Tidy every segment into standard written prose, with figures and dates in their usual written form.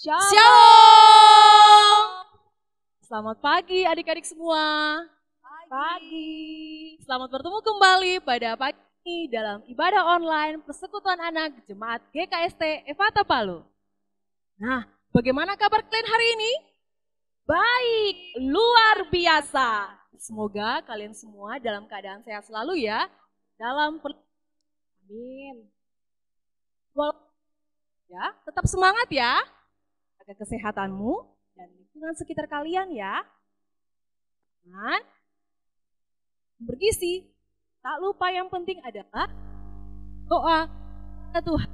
Shalom. Selamat pagi adik-adik semua. Pagi. Selamat bertemu kembali pada pagi ini dalam ibadah online Persekutuan Anak Jemaat GKST Efata Palu. Nah, bagaimana kabar kalian hari ini? Baik, luar biasa. Semoga kalian semua dalam keadaan sehat selalu ya. Amin. Ya, tetap semangat ya. Jaga kesehatanmu dan lingkungan sekitar kalian ya. Dan bergizi. Tak lupa yang penting adalah doa ke Tuhan.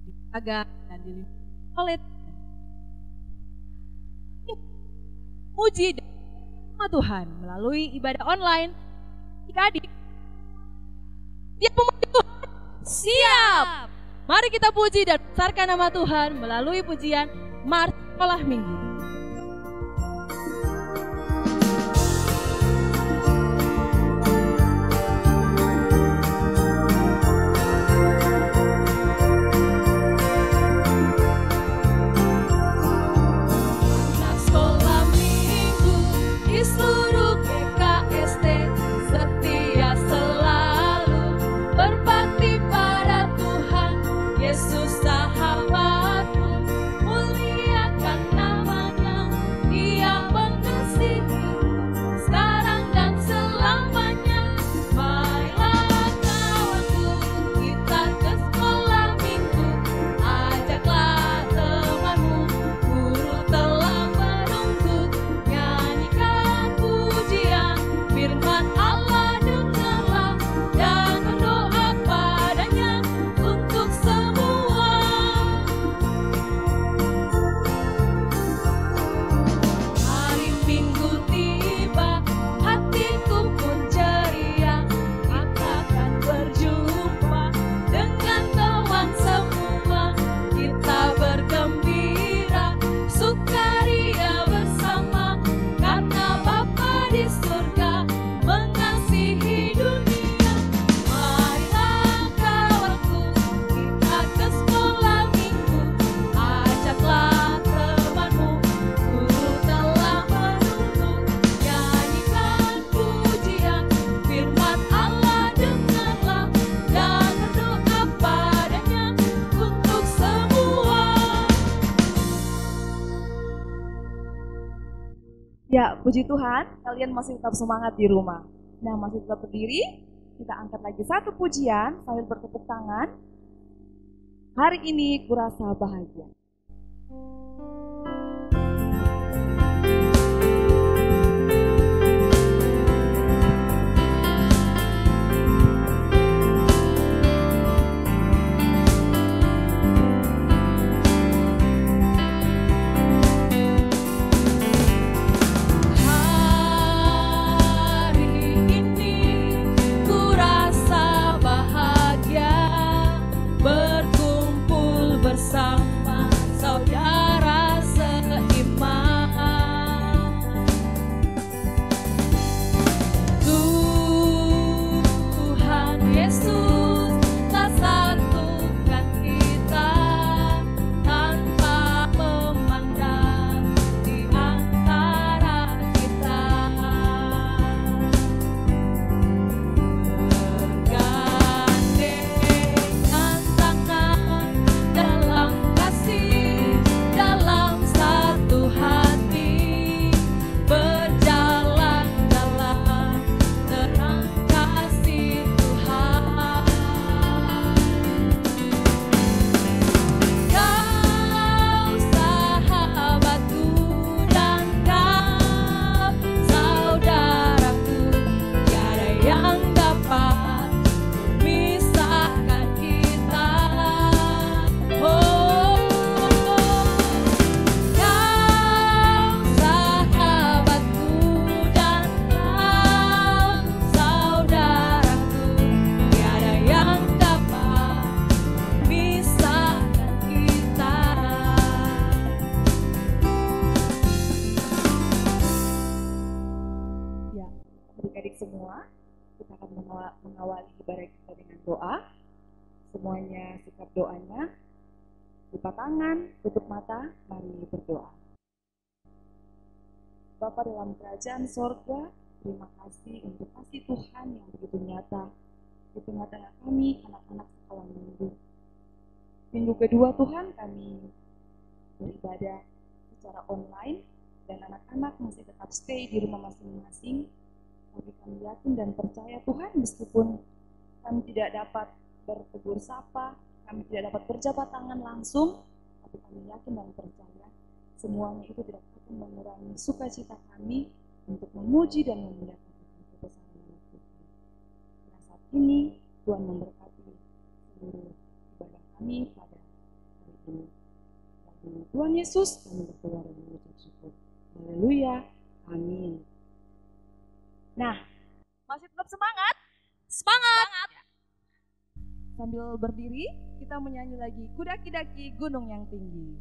Dijaga dan dilindungi oleh puji sama Tuhan melalui ibadah online. Adik-adik, dia memuji Tuhan. Siap. Mari kita puji dan besarkan nama Tuhan melalui pujian Mars Sekolah Minggu. Sekolah minggu di seluruh GKST setia selalu berbakti pada Tuhan Yesus sahabatku, muliakan namanya, Dia mengasihi sekarang dan selamanya. Marilah kawanku, kita ke sekolah minggu, ajaklah temanmu, guru telah menunggu. Nyanyikan pujian firman Allah, dengarlah dan berdoa padanya untuk semua. Hari Minggu tiba, hatiku pun ceria. Kita akan berjumpa dengan kawan semua. Kita bergembira, sukaria bersama, karena Bapa di surga mengasihi dunia. Marilah kawanku, kita ke sekolah minggu, ajaklah temanmu, guru telah menunggu. Nyanyikan pujian firman Allah, dengarlah dan berdoa padanya untuk semua. Ya, puji Tuhan, kalian masih tetap semangat di rumah. Nah, masih tetap berdiri, kita angkat lagi satu pujian sambil bertepuk tangan. Hari ini kurasa bahagia. Hari ini kurasa bahagia, berkumpul bersama saudara seiman. Tuhan Yesus telah satukan kita tanpa memandang di antara kita. Bergandengan tangan dalam kasih, dalam satu hati, berjalan dalam terang kasih Tuhan. Kau sahabatku dan kau saudaraku, tiada yang dapat memisahkan kita. Oh, kau sahabatku dan kau saudaraku, tiada yang dapat memisahkan kita. Ya, adik-adik semua, kita akan mengawali ibadah kita dengan doa. Semuanya sikap doanya, berjabat tangan, tutup mata, mari berdoa. Bapa dalam kerajaan sorga, terima kasih untuk kasih Tuhan yang begitu nyata di tengah-tengah kami, anak-anak sekolah minggu. Minggu kedua Tuhan kami beribadah secara online dan anak-anak masih tetap stay di rumah masing-masing. Tapi kami yakin dan percaya Tuhan, meskipun kami tidak dapat bertegur sapa, kami tidak dapat berjabat tangan langsung, tapi kami yakin dan percaya semuanya itu tidak akan mengurangi sukacita kami untuk memuji dan memuliakan kebesaran nama Tuhan. Pada saat ini Tuhan memberkati seluruh ibadah kami pada hari ini. Dalam Tuhan Yesus kami berdoa dan mengucap syukur. Haleluya, amin. Nah, masih tetap semangat? Semangat! Sambil berdiri, kita menyanyi lagi Kudaki-daki Gunung yang Tinggi.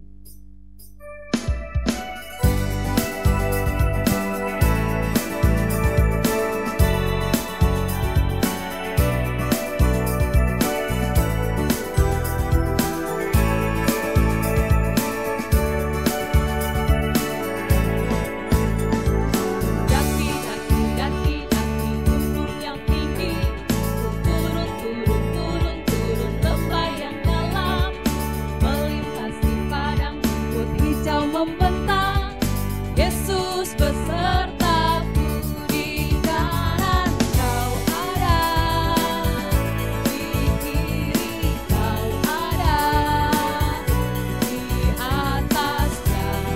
Membentang, Yesus besertaku di kanan, kau ada di kiri, kau ada di atas dan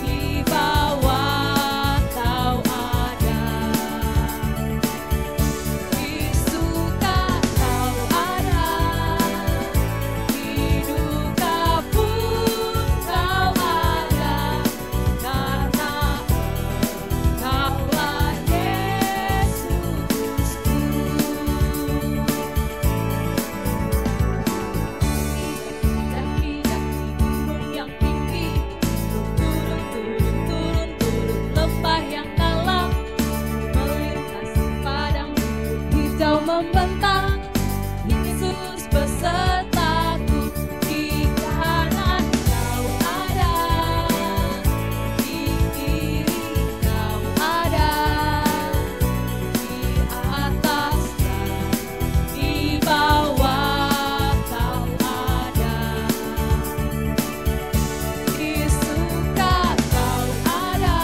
di bawah, kau ada di suka, kau ada di duka pun kau ada. Membentang, Yesus besertaku di kanan, kau ada di kiri, kau ada di atas dan di bawah, kau ada di suka, kau ada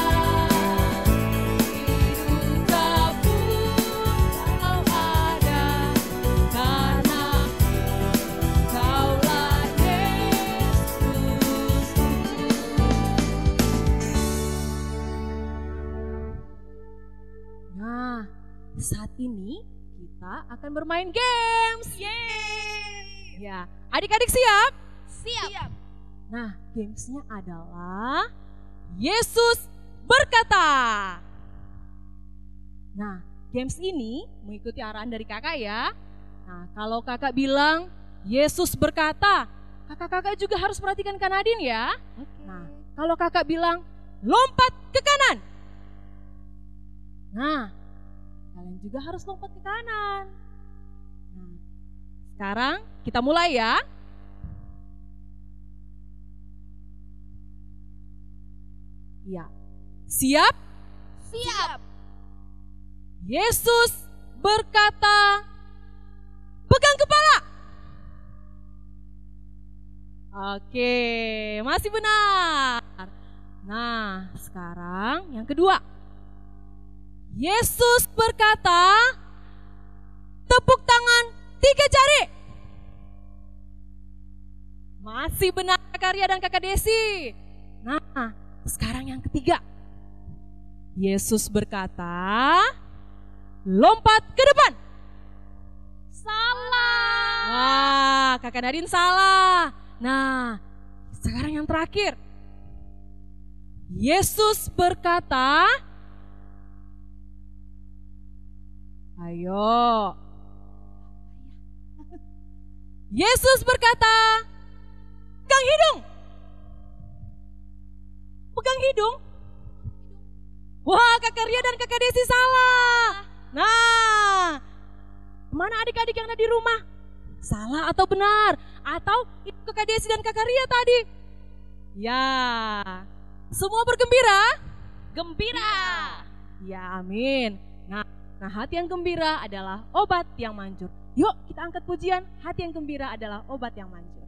di duka pun kau ada, karena Kaulah Yesus. Nah, saat ini kita akan bermain games. Yeay! Ya, adik-adik siap? Siap. Nah, gamesnya adalah Yesus berkata. Nah, games ini mengikuti arahan dari kakak ya. Nah, kalau kakak bilang Yesus berkata, kakak-kakak juga harus perhatikan Kak Nadine ya. Nah, kalau kakak bilang lompat ke kanan. Nah, kalian juga harus lompat ke kanan. Nah, sekarang kita mulai ya. Ya, siap? Siap. Yesus berkata, pegang kepala. Oke, masih benar. Nah, sekarang yang kedua. Yesus berkata, tepuk tangan 3 jari. Masih benar Kak Ria dan Kakak Desi. Nah, sekarang yang ketiga. Yesus berkata, lompat ke depan. Salah. Wah, Kakak Nadine salah. Nah, sekarang yang terakhir. Yesus berkata, ayo. Yesus berkata, pegang hidung. Pegang hidung. Wah, Kakak Ria dan Kakak Desi salah. Nah, mana adik-adik yang ada di rumah? Salah atau benar? Atau itu Kakak Desi dan Kakak Ria tadi? Ya, semua bergembira? Gembira. Ya, amin. Nah, hati yang gembira adalah obat yang manjur. Yuk kita angkat pujian, hati yang gembira adalah obat yang manjur.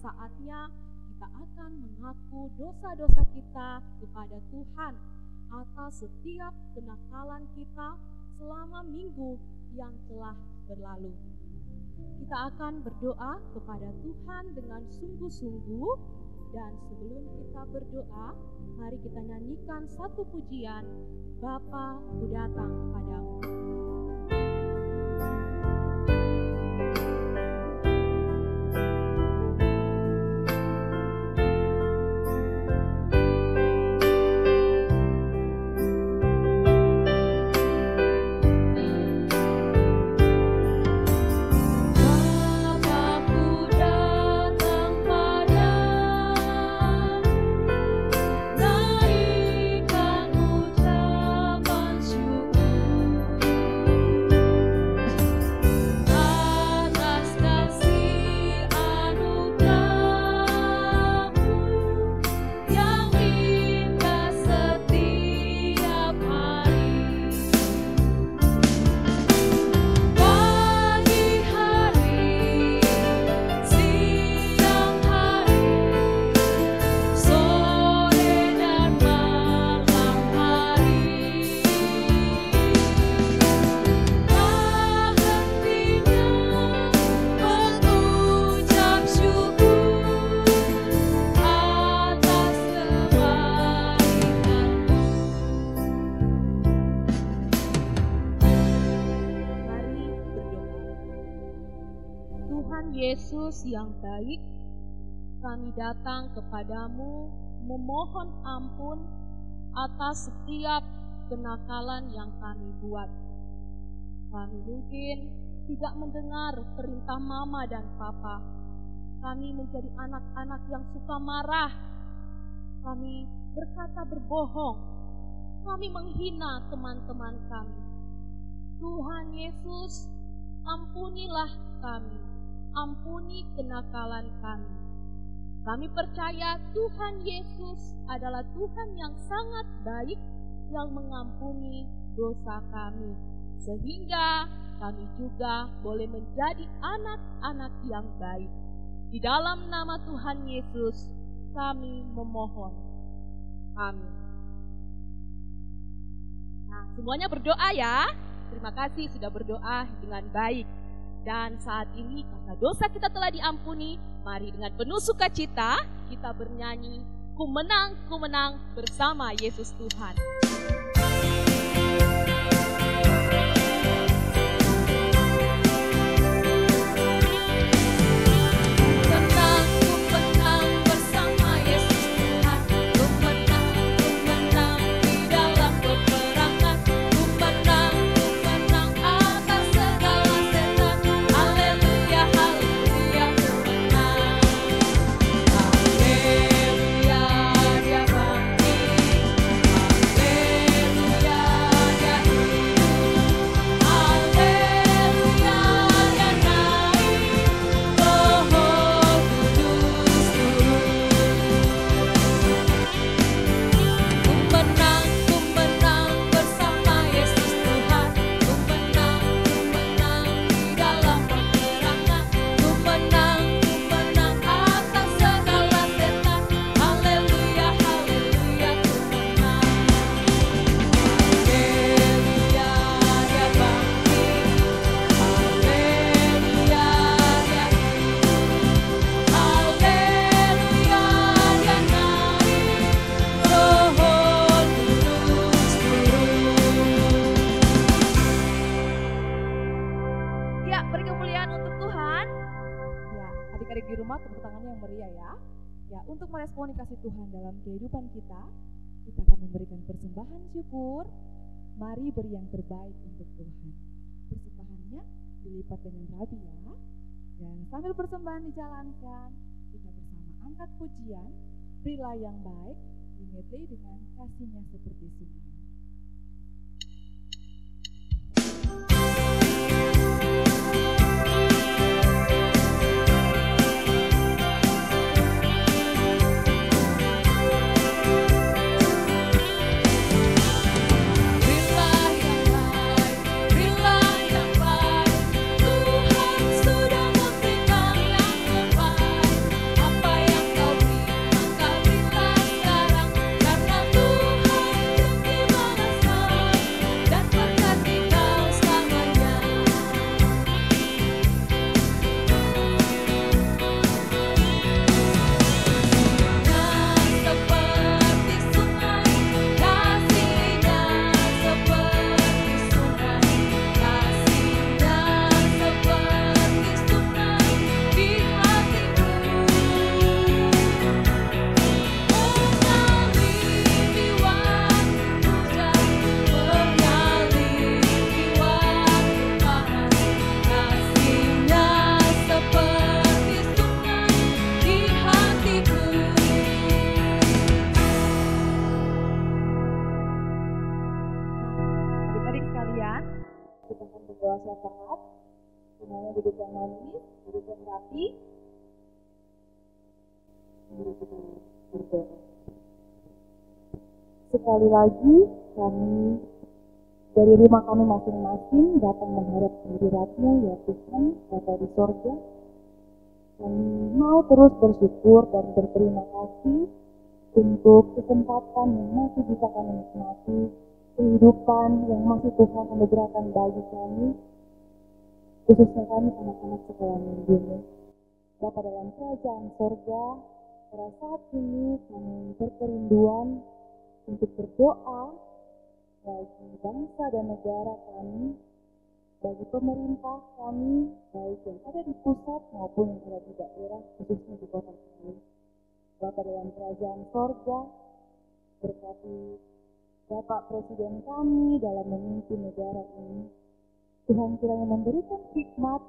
Saatnya kita akan mengaku dosa-dosa kita kepada Tuhan atas setiap kenakalan kita selama minggu yang telah berlalu. Kita akan berdoa kepada Tuhan dengan sungguh-sungguh, dan sebelum kita berdoa, mari kita nyanyikan satu pujian, Bapa ku datang padamu. Yesus yang baik, kami datang kepadamu memohon ampun atas setiap kenakalan yang kami buat. Kami mungkin tidak mendengar perintah mama dan papa. Kami menjadi anak-anak yang suka marah. Kami berkata berbohong. Kami menghina teman-teman kami. Tuhan Yesus, ampunilah kami. Ampuni kenakalan kami. Kami percaya Tuhan Yesus adalah Tuhan yang sangat baik, yang mengampuni dosa kami, sehingga kami juga boleh menjadi anak-anak yang baik. Di dalam nama Tuhan Yesus kami memohon. Amin. Nah, semuanya berdoa ya. Terima kasih sudah berdoa dengan baik. Dan saat ini karena dosa kita telah diampuni, mari dengan penuh sukacita kita bernyanyi, ku menang bersama Yesus Tuhan. Haleluya, dia bangkit. di rumah tepuk tangannya yang meriah ya. Ya, untuk meresponi kasih Tuhan dalam kehidupan kita akan memberikan persembahan syukur. Mari beri yang terbaik untuk Tuhan. Persembahannya dilipat dengan rabi ya. Dan sambil persembahan dijalankan, kita bersama angkat pujian, berilah yang baik, dimedley dengan kasihnya seperti sungai. Syafaat, semuanya duduk yang manis, duduk yang rapi. Sekali lagi kami dari rumah kami masing-masing datang menghadap hadirat-Mu ya Tuhan, Bapa di sorga. Kami mau terus bersyukur dan berterima kasih untuk kesempatan yang masih bisa kami nikmati, kehidupan yang masih Tuhan anugerahkan bagi kami, khususnya kami anak-anak sekolah minggu. Bapa dalam kerajaan sorga, pada saat ini kami berkerinduan untuk berdoa bagi bangsa dan negara kami, bagi pemerintah kami, baik yang ada di pusat maupun yang ada di daerah, khususnya di kota kami. Bapa dalam kerajaan sorga, berkati Bapak Presiden kami dalam memimpin negara ini. Tuhan kiranya memberikan hikmat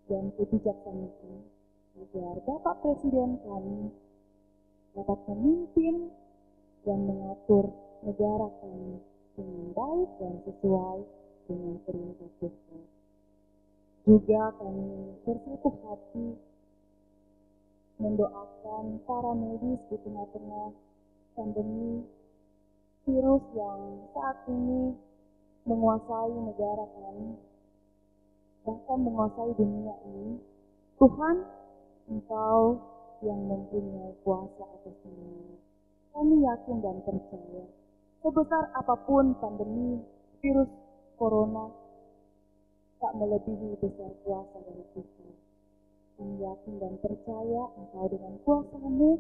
dan kebijaksanaan agar Bapak Presiden kami dapat memimpin dan mengatur negara kami dengan baik dan sesuai dengan perintah Tuhan. Juga kami bersatu hati mendoakan para medis di tengah-tengah pandemi virus yang saat ini menguasai negara kami, bahkan menguasai dunia ini. Tuhan, Engkau yang mempunyai kuasa atas semuanya. Kami yakin dan percaya, sebesar apapun pandemi virus corona, tak melebihi besar kuasa dari Tuhan. Kami yakin dan percaya Engkau dengan kuasa-Mu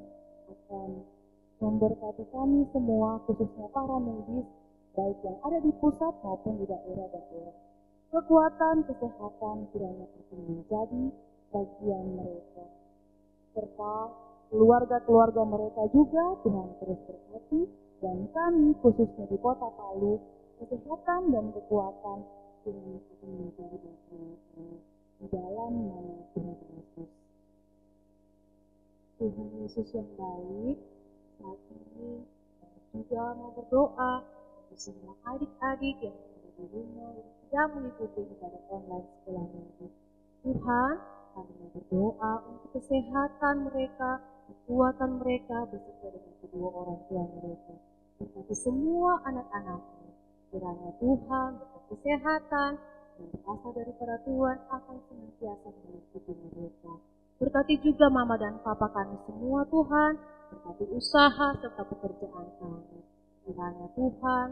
akan memberkati kami semua, khususnya para medis, baik yang ada di pusat maupun di daerah-daerah. Kekuatan kesehatan kiranya akan menjadi bagian mereka, serta keluarga-keluarga mereka juga Tuhan terus berkati, dan kami khususnya di Kota Palu, kesehatan dan kekuatan kiranya akan menjadi bagian kami di dalam nama Tuhan Yesus. Tuhan Yesus yang baik, saat ini juga mau berdoa untuk semua adik-adik yang ada di rumah yang sedang mengikuti ibadah online sekolah minggu. Tuhan, kami mau berdoa untuk kesehatan mereka, kekuatan mereka beserta dengan kedua orang tua mereka. Berkati semua anak-anaknya, kiranya Tuhan berkat kesehatan dan berasal daripada Tuhan akan senantiasa mengikuti mereka. Berkati juga mama dan papa kami semua Tuhan, berkati usaha serta pekerjaan kami. Kiranya Tuhan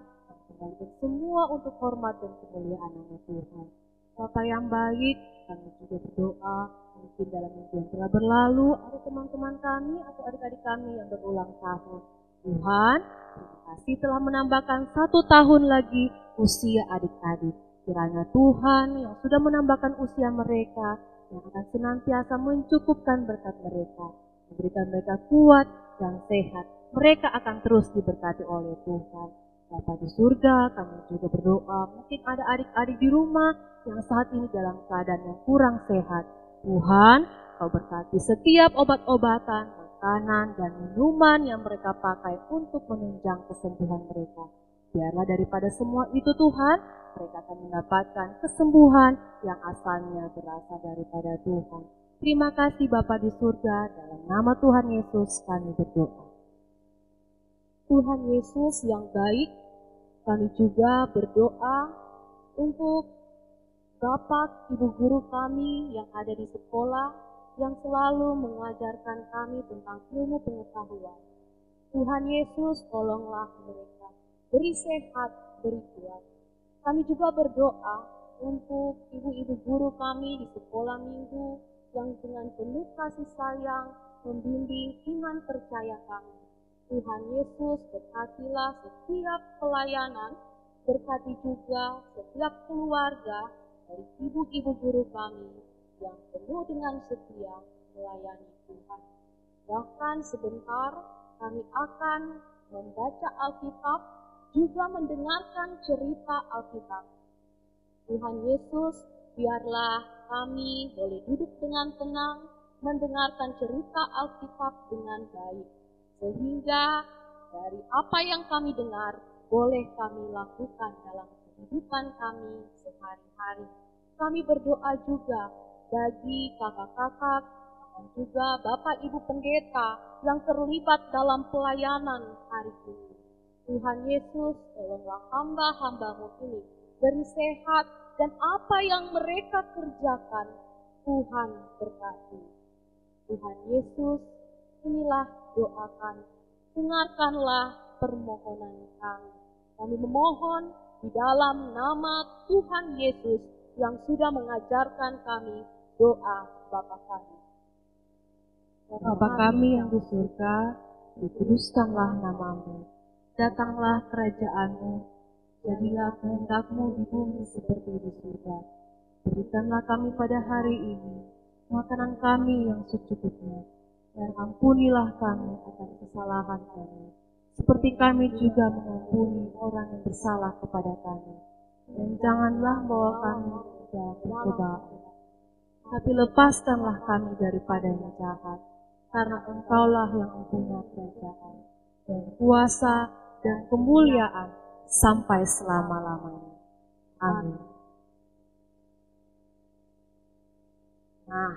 kembalikan semua untuk hormat dan kemuliaan nama Tuhan. Bapa yang baik, kami juga berdoa, mungkin dalam minggu yang telah berlalu, ada teman-teman kami atau adik-adik kami yang berulang tahun. Tuhan, terima kasih telah menambahkan 1 tahun lagi usia adik-adik. Kiranya Tuhan yang sudah menambahkan usia mereka, yang akan senantiasa mencukupkan berkat mereka, memberikan mereka kuat dan sehat. Mereka akan terus diberkati oleh Tuhan. Bapa di surga, kami juga berdoa, mungkin ada adik-adik di rumah yang saat ini dalam keadaan yang kurang sehat. Tuhan, Kau berkati setiap obat-obatan, makanan, dan minuman yang mereka pakai untuk menunjang kesembuhan mereka. Biarlah daripada semua itu Tuhan, mereka akan mendapatkan kesembuhan yang asalnya berasal daripada Tuhan. Terima kasih Bapa di surga, dalam nama Tuhan Yesus kami berdoa. Tuhan Yesus yang baik, kami juga berdoa untuk Bapak, Ibu guru kami yang ada di sekolah, yang selalu mengajarkan kami tentang ilmu pengetahuan. Tuhan Yesus, tolonglah mereka, beri sehat, beri kuat. Kami juga berdoa untuk ibu-ibu guru kami di sekolah minggu, yang dengan penuh kasih sayang membimbing iman percaya kami. Tuhan Yesus, berkatilah setiap pelayanan, berkati juga setiap keluarga dari ibu-ibu guru kami yang penuh dengan setia melayani Tuhan. Bahkan sebentar kami akan membaca Alkitab, juga mendengarkan cerita Alkitab. Tuhan Yesus, biarlah kami boleh duduk dengan tenang, mendengarkan cerita Alkitab dengan baik. Sehingga dari apa yang kami dengar, boleh kami lakukan dalam kehidupan kami sehari-hari. Kami berdoa juga bagi kakak-kakak dan juga Bapak Ibu Pendeta yang terlibat dalam pelayanan hari ini. Tuhan Yesus, tolonglah hamba-hamba-Mu ini, beri sehat, dan apa yang mereka kerjakan, Tuhan berkati. Tuhan Yesus, inilah doa kami, dengarkanlah permohonan kami. Kami memohon di dalam nama Tuhan Yesus yang sudah mengajarkan kami doa Bapa kami. Bapa kami yang di surga, dikuduskanlah nama-Mu, datanglah kerajaan-Mu, jadilah kehendak-Mu di bumi seperti di surga. Berikanlah kami pada hari ini makanan kami yang secukupnya, dan ampunilah kami atas kesalahan kami, seperti kami juga mengampuni orang yang bersalah kepada kami. Dan janganlah bawa kami ke dalam pencobaan, tapi lepaskanlah kami daripada yang jahat, karena Engkaulah yang mempunyai kerajaan, dan kuasa, dan kemuliaan, sampai selama-lamanya. Amin. Nah,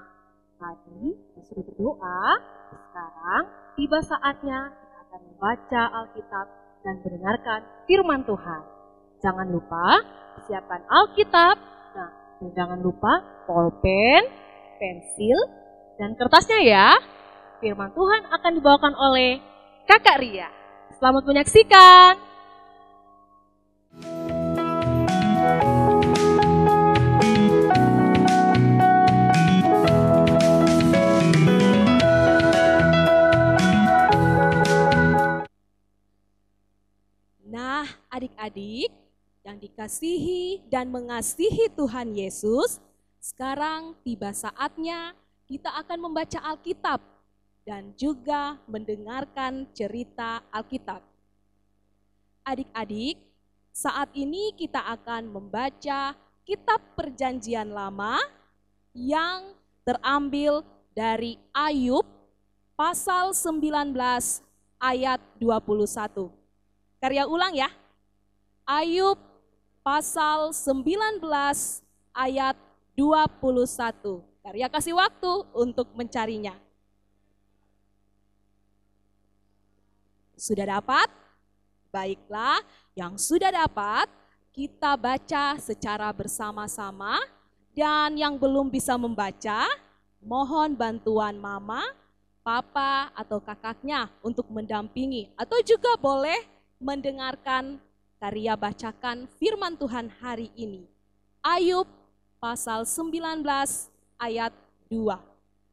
tadi kita sudah berdoa, sekarang tiba saatnya kita akan membaca Alkitab dan mendengarkan firman Tuhan. Jangan lupa siapkan Alkitab, nah, dan jangan lupa pulpen, pensil, dan kertasnya ya. Firman Tuhan akan dibawakan oleh Kakak Ria. Selamat menyaksikan. Nah, adik-adik yang dikasihi dan mengasihi Tuhan Yesus, sekarang tiba saatnya kita akan membaca Alkitab dan juga mendengarkan cerita Alkitab. Adik-adik, saat ini kita akan membaca Kitab Perjanjian Lama yang terambil dari Ayub pasal 19 ayat 21. Karya ulang ya. Ayub pasal 19 ayat 21. Karya kasih waktu untuk mencarinya. Sudah dapat? Baiklah, yang sudah dapat kita baca secara bersama-sama, dan yang belum bisa membaca, mohon bantuan mama, papa, atau kakaknya untuk mendampingi, atau juga boleh mendengarkan karya bacakan firman Tuhan hari ini. Ayub pasal 19 ayat 2.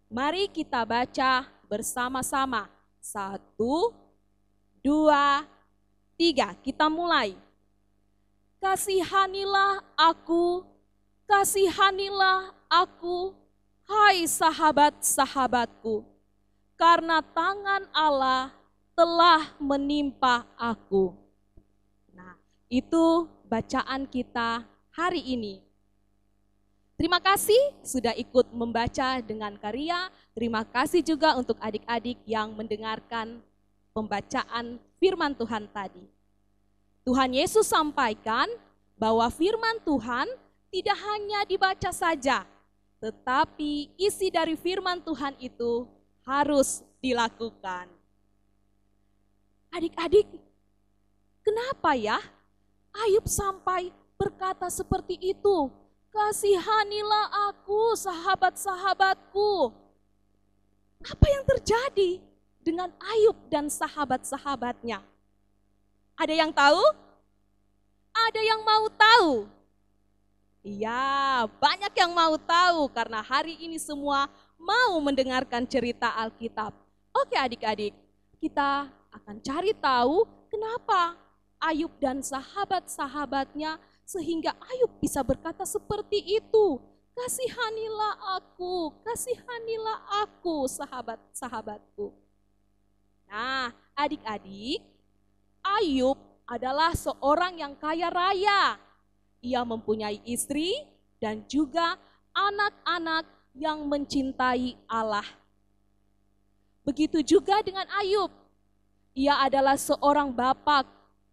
Mari kita baca bersama-sama. 1, 2, 3, kita mulai. Kasihanilah aku, hai sahabat-sahabatku, karena tangan Allah telah menimpa aku. Nah, itu bacaan kita hari ini. Terima kasih sudah ikut membaca dengan karya. Terima kasih juga untuk adik-adik yang mendengarkan pembacaan firman Tuhan tadi. Tuhan Yesus sampaikan bahwa firman Tuhan tidak hanya dibaca saja, tetapi isi dari firman Tuhan itu harus dilakukan. Adik-adik, kenapa ya Ayub sampai berkata seperti itu? Kasihanilah aku, sahabat-sahabatku. Apa yang terjadi dengan Ayub dan sahabat-sahabatnya? Ada yang tahu? Ada yang mau tahu? Iya, banyak yang mau tahu karena hari ini semua mau mendengarkan cerita Alkitab. Oke adik-adik, kita akan cari tahu kenapa Ayub dan sahabat-sahabatnya sehingga Ayub bisa berkata seperti itu. Kasihanilah aku, sahabat-sahabatku. Nah, adik-adik, Ayub adalah seorang yang kaya raya. Ia mempunyai istri dan juga anak-anak yang mencintai Allah. Begitu juga dengan Ayub. Ia adalah seorang bapak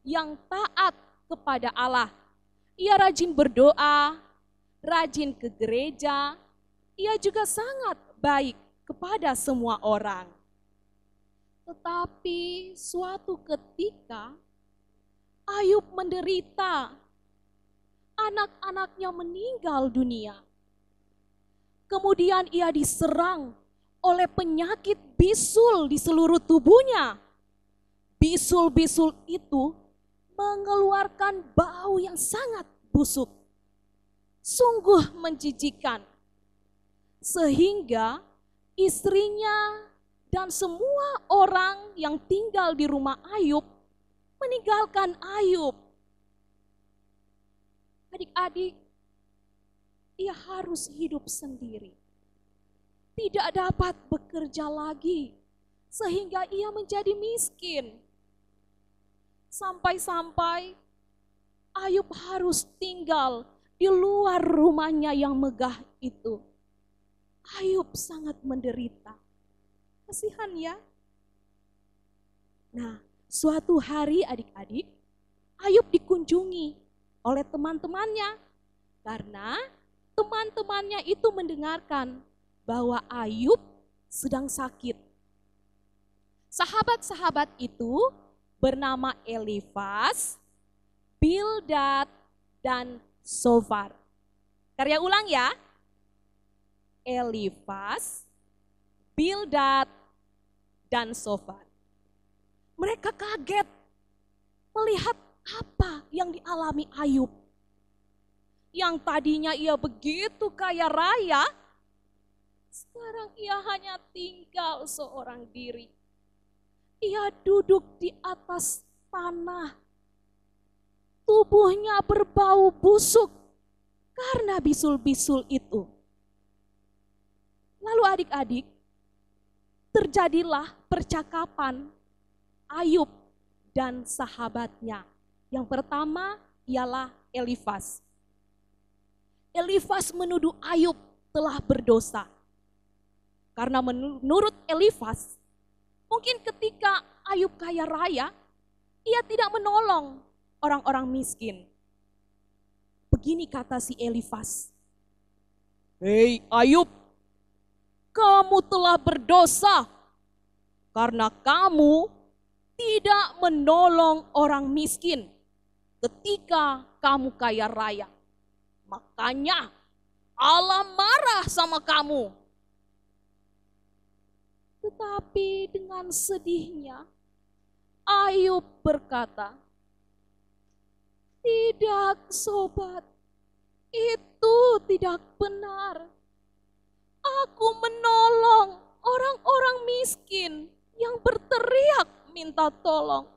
yang taat kepada Allah. Ia rajin berdoa, rajin ke gereja. Ia juga sangat baik kepada semua orang. Tetapi suatu ketika Ayub menderita. Anak-anaknya meninggal dunia. Kemudian ia diserang oleh penyakit bisul di seluruh tubuhnya. Bisul-bisul itu mengeluarkan bau yang sangat busuk. Sungguh menjijikan. Sehingga istrinya dan semua orang yang tinggal di rumah Ayub meninggalkan Ayub. Adik-adik, ia harus hidup sendiri. Tidak dapat bekerja lagi sehingga ia menjadi miskin. Sampai-sampai Ayub harus tinggal di luar rumahnya yang megah itu. Ayub sangat menderita. Kasihan ya. Nah, suatu hari adik-adik, Ayub dikunjungi oleh teman-temannya. Karena teman-temannya itu mendengarkan bahwa Ayub sedang sakit. Sahabat-sahabat itu bernama Elifas, Bildad, dan Sofar. Karya ulang ya. Elifas, Bildad, dan Sofar. Mereka kaget melihat apa yang dialami Ayub. Yang tadinya ia begitu kaya raya, sekarang ia hanya tinggal seorang diri. Ia duduk di atas tanah. Tubuhnya berbau busuk karena bisul-bisul itu. Lalu adik-adik, terjadilah percakapan Ayub dan sahabatnya. Yang pertama ialah Elifas. Elifas menuduh Ayub telah berdosa. Karena menurut Elifas, mungkin ketika Ayub kaya raya, ia tidak menolong orang-orang miskin. Begini kata si Elifas, "Hei Ayub, kamu telah berdosa karena kamu tidak menolong orang miskin ketika kamu kaya raya. Makanya Allah marah sama kamu." Tetapi dengan sedihnya Ayub berkata, "Tidak sobat, itu tidak benar. Aku menolong orang-orang miskin yang berteriak minta tolong.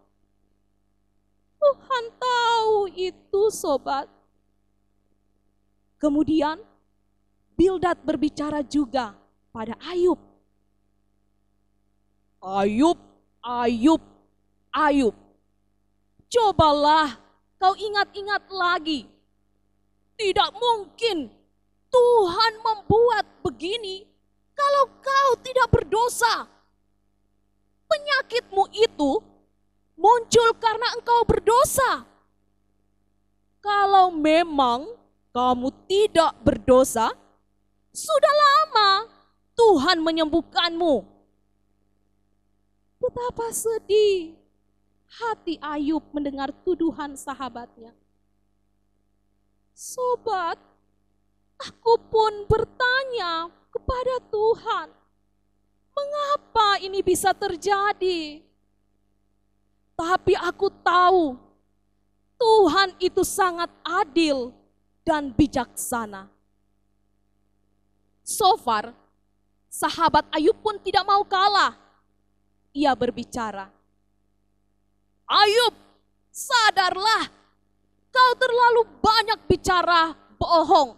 Tuhan tahu itu sobat." Kemudian Bildad berbicara juga pada Ayub. Ayub, Ayub, Ayub. Cobalah kau ingat-ingat lagi. Tidak mungkin Tuhan membuat begini kalau kau tidak berdosa. Penyakitmu itu muncul karena engkau berdosa. Kalau memang kamu tidak berdosa, sudah lama Tuhan menyembuhkanmu. Betapa sedih hati Ayub mendengar tuduhan sahabatnya. Sobat, aku pun bertanya kepada Tuhan, mengapa ini bisa terjadi? Tapi aku tahu Tuhan itu sangat adil dan bijaksana. So far, sahabat Ayub pun tidak mau kalah. Ia berbicara, Ayub, sadarlah, kau terlalu banyak bicara bohong.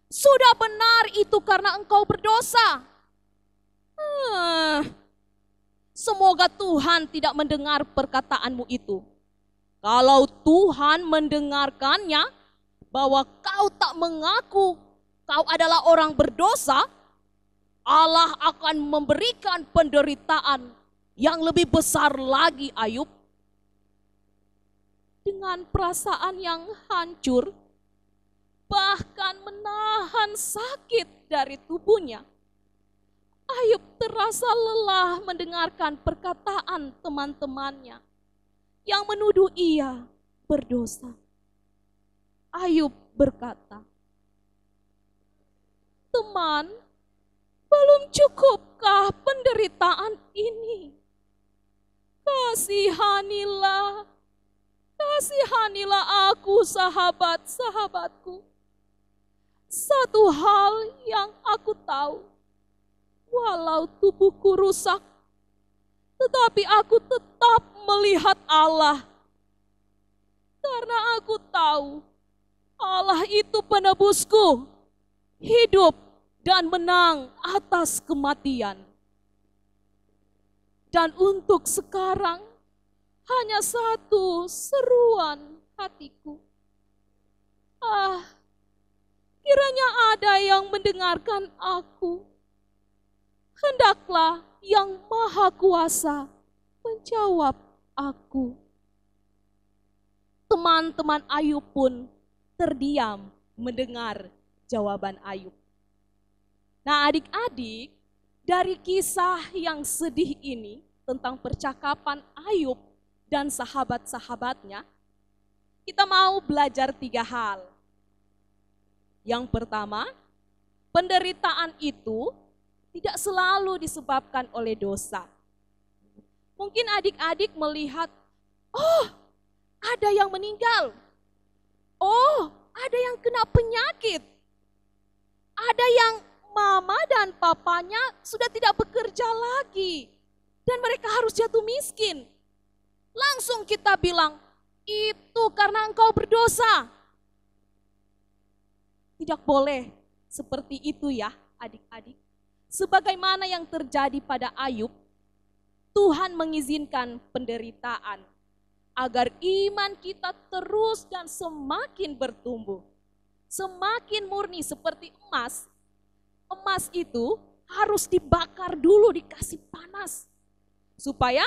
Sudah benar itu karena engkau berdosa. Semoga Tuhan tidak mendengar perkataanmu itu. Kalau Tuhan mendengarkannya, bahwa kau tak mengaku kau adalah orang berdosa, Allah akan memberikan penderitaan yang lebih besar lagi, Ayub. Dengan perasaan yang hancur, bahkan menahan sakit dari tubuhnya, Ayub terasa lelah mendengarkan perkataan teman-temannya yang menuduh ia berdosa. Ayub berkata, teman, belum cukupkah penderitaan ini? Kasihanilah aku, sahabat-sahabatku. Satu hal yang aku tahu, walau tubuhku rusak, tetapi aku tetap melihat Allah. Karena aku tahu Allah itu penebusku, hidup dan menang atas kematian. Dan untuk sekarang hanya satu seruan hatiku. Kiranya ada yang mendengarkan aku. Hendaklah yang Maha Kuasa menjawab aku. Teman-teman Ayub pun terdiam mendengar jawaban Ayub. Nah, adik-adik, dari kisah yang sedih ini tentang percakapan Ayub dan sahabat-sahabatnya, kita mau belajar 3 hal. Yang pertama, penderitaan itu tidak selalu disebabkan oleh dosa. Mungkin adik-adik melihat, oh, ada yang meninggal. Oh, ada yang kena penyakit. Ada yang mama dan papanya sudah tidak bekerja lagi. Dan mereka harus jatuh miskin. Langsung kita bilang, itu karena engkau berdosa. Tidak boleh seperti itu ya adik-adik. Sebagaimana yang terjadi pada Ayub, Tuhan mengizinkan penderitaan agar iman kita terus dan semakin bertumbuh. Semakin murni seperti emas. Emas itu harus dibakar dulu, dikasih panas. Supaya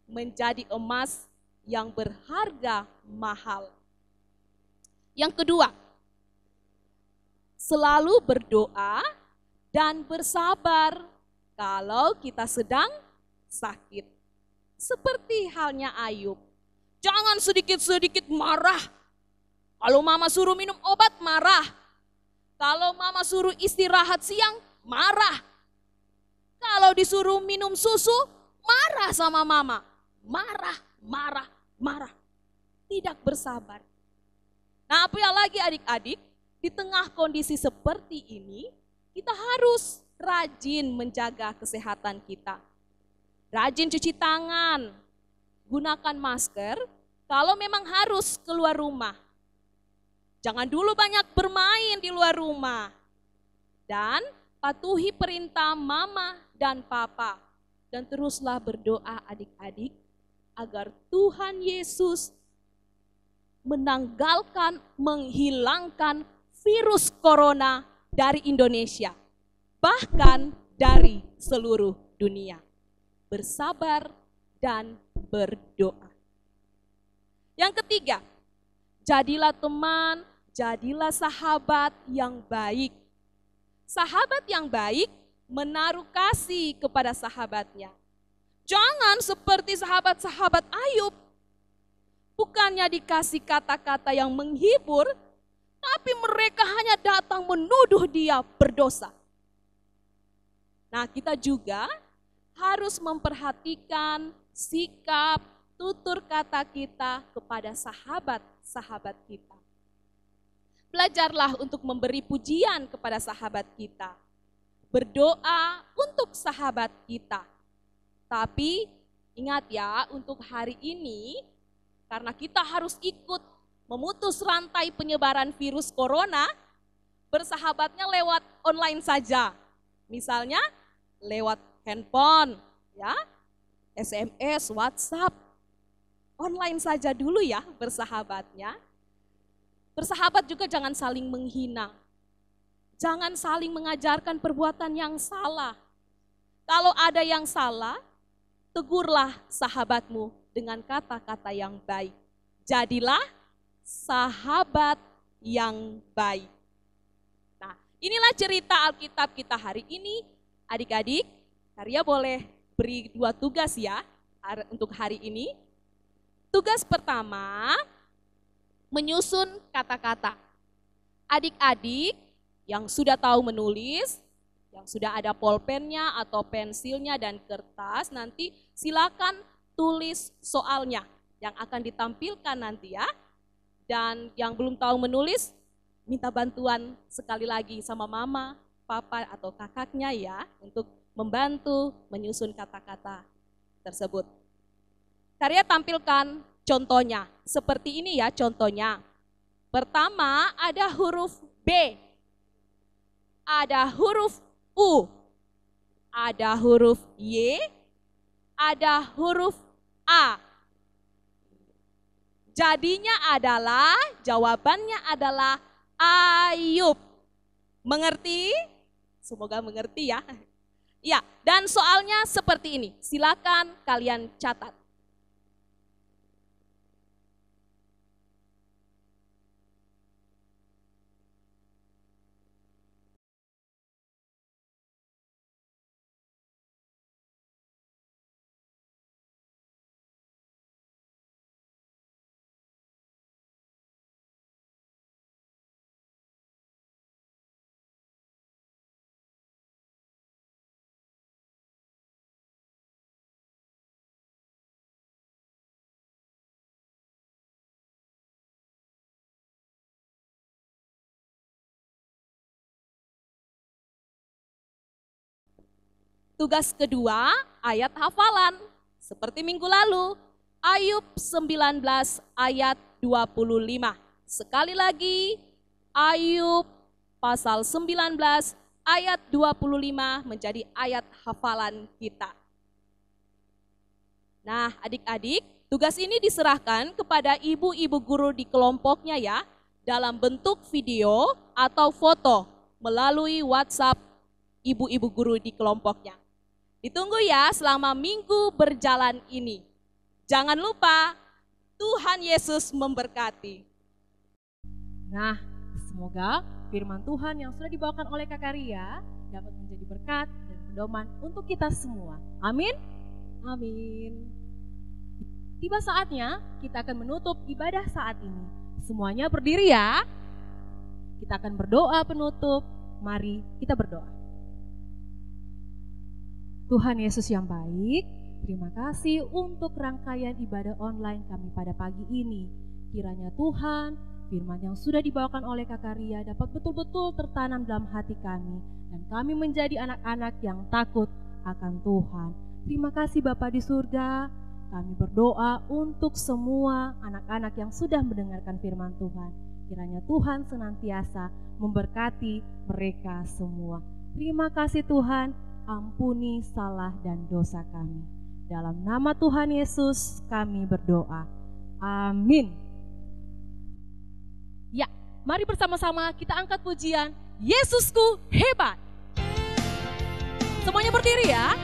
menjadi emas yang berharga mahal. Yang kedua, selalu berdoa dan bersabar kalau kita sedang sakit. Seperti halnya Ayub. Jangan sedikit-sedikit marah. Kalau mama suruh minum obat, marah. Kalau mama suruh istirahat siang, marah. Kalau disuruh minum susu, marah sama mama. Marah. Tidak bersabar. Nah, apalagi adik-adik, di tengah kondisi seperti ini, kita harus rajin menjaga kesehatan kita. Rajin cuci tangan, gunakan masker kalau memang harus keluar rumah. Jangan dulu banyak bermain di luar rumah. Dan patuhi perintah mama dan papa. Dan teruslah berdoa adik-adik agar Tuhan Yesus menanggalkan, menghilangkan virus corona dari Indonesia. Bahkan dari seluruh dunia. Bersabar dan berdoa. Yang ketiga, jadilah teman, jadilah sahabat yang baik. Sahabat yang baik menaruh kasih kepada sahabatnya. Jangan seperti sahabat-sahabat Ayub. Bukannya dikasih kata-kata yang menghibur, tapi mereka hanya datang menuduh dia berdosa. Nah, kita juga harus memperhatikan sikap, tutur kata kita kepada sahabat-sahabat kita. Belajarlah untuk memberi pujian kepada sahabat kita. Berdoa untuk sahabat kita. Tapi ingat ya, untuk hari ini karena kita harus ikut memutus rantai penyebaran virus corona, bersahabatnya lewat online saja. Misalnya lewat handphone, ya, SMS, WhatsApp. Online saja dulu ya bersahabatnya. Bersahabat juga jangan saling menghina. Jangan saling mengajarkan perbuatan yang salah. Kalau ada yang salah, tegurlah sahabatmu dengan kata-kata yang baik. Jadilah sahabat yang baik. Nah, inilah cerita Alkitab kita hari ini. Adik-adik, Karya boleh beri 2 tugas ya untuk hari ini. Tugas pertama, menyusun kata-kata. Adik-adik yang sudah tahu menulis, yang sudah ada pulpennya atau pensilnya dan kertas, nanti silakan tulis soalnya yang akan ditampilkan nanti ya. Dan yang belum tahu menulis, minta bantuan sekali lagi sama mama, papa atau kakaknya ya untuk membantu menyusun kata-kata tersebut. Karya tampilkan contohnya, seperti ini ya contohnya. Pertama ada huruf B, ada huruf U, ada huruf Y, ada huruf A. Jadinya adalah, jawabannya adalah Ayub. Mengerti? Semoga mengerti ya. Ya, dan soalnya seperti ini. Silakan kalian catat. Tugas kedua, ayat hafalan. Seperti minggu lalu, Ayub 19 ayat 25. Sekali lagi, Ayub pasal 19 ayat 25 menjadi ayat hafalan kita. Nah, adik-adik, tugas ini diserahkan kepada ibu-ibu guru di kelompoknya ya, dalam bentuk video atau foto melalui WhatsApp ibu-ibu guru di kelompoknya. Ditunggu ya selama minggu berjalan ini. Jangan lupa, Tuhan Yesus memberkati. Nah, semoga firman Tuhan yang sudah dibawakan oleh Kakak Ria dapat menjadi berkat dan pedoman untuk kita semua. Amin. Amin. Tiba saatnya kita akan menutup ibadah saat ini. Semuanya berdiri ya. Kita akan berdoa penutup. Mari kita berdoa. Tuhan Yesus yang baik, terima kasih untuk rangkaian ibadah online kami pada pagi ini. Kiranya Tuhan, firman yang sudah dibawakan oleh Kakak Ria dapat betul-betul tertanam dalam hati kami. Dan kami menjadi anak-anak yang takut akan Tuhan. Terima kasih Bapa di surga, kami berdoa untuk semua anak-anak yang sudah mendengarkan firman Tuhan. Kiranya Tuhan senantiasa memberkati mereka semua. Terima kasih Tuhan, ampuni salah dan dosa kami. Dalam nama Tuhan Yesus kami berdoa. Amin. Ya, mari bersama-sama kita angkat pujian Yesusku hebat. Semuanya berdiri ya.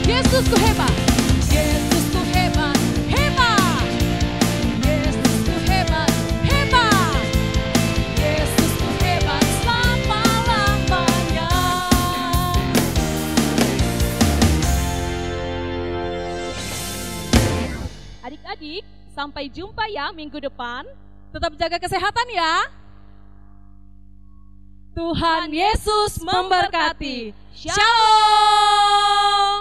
Yesusku hebat, Yesusku hebat, hebat. Yesusku hebat, hebat. Yesusku hebat selama-lamanya. Adik-adik, sampai jumpa ya minggu depan. Tetap jaga kesehatan ya. Tuhan Yesus memberkati. Shalom.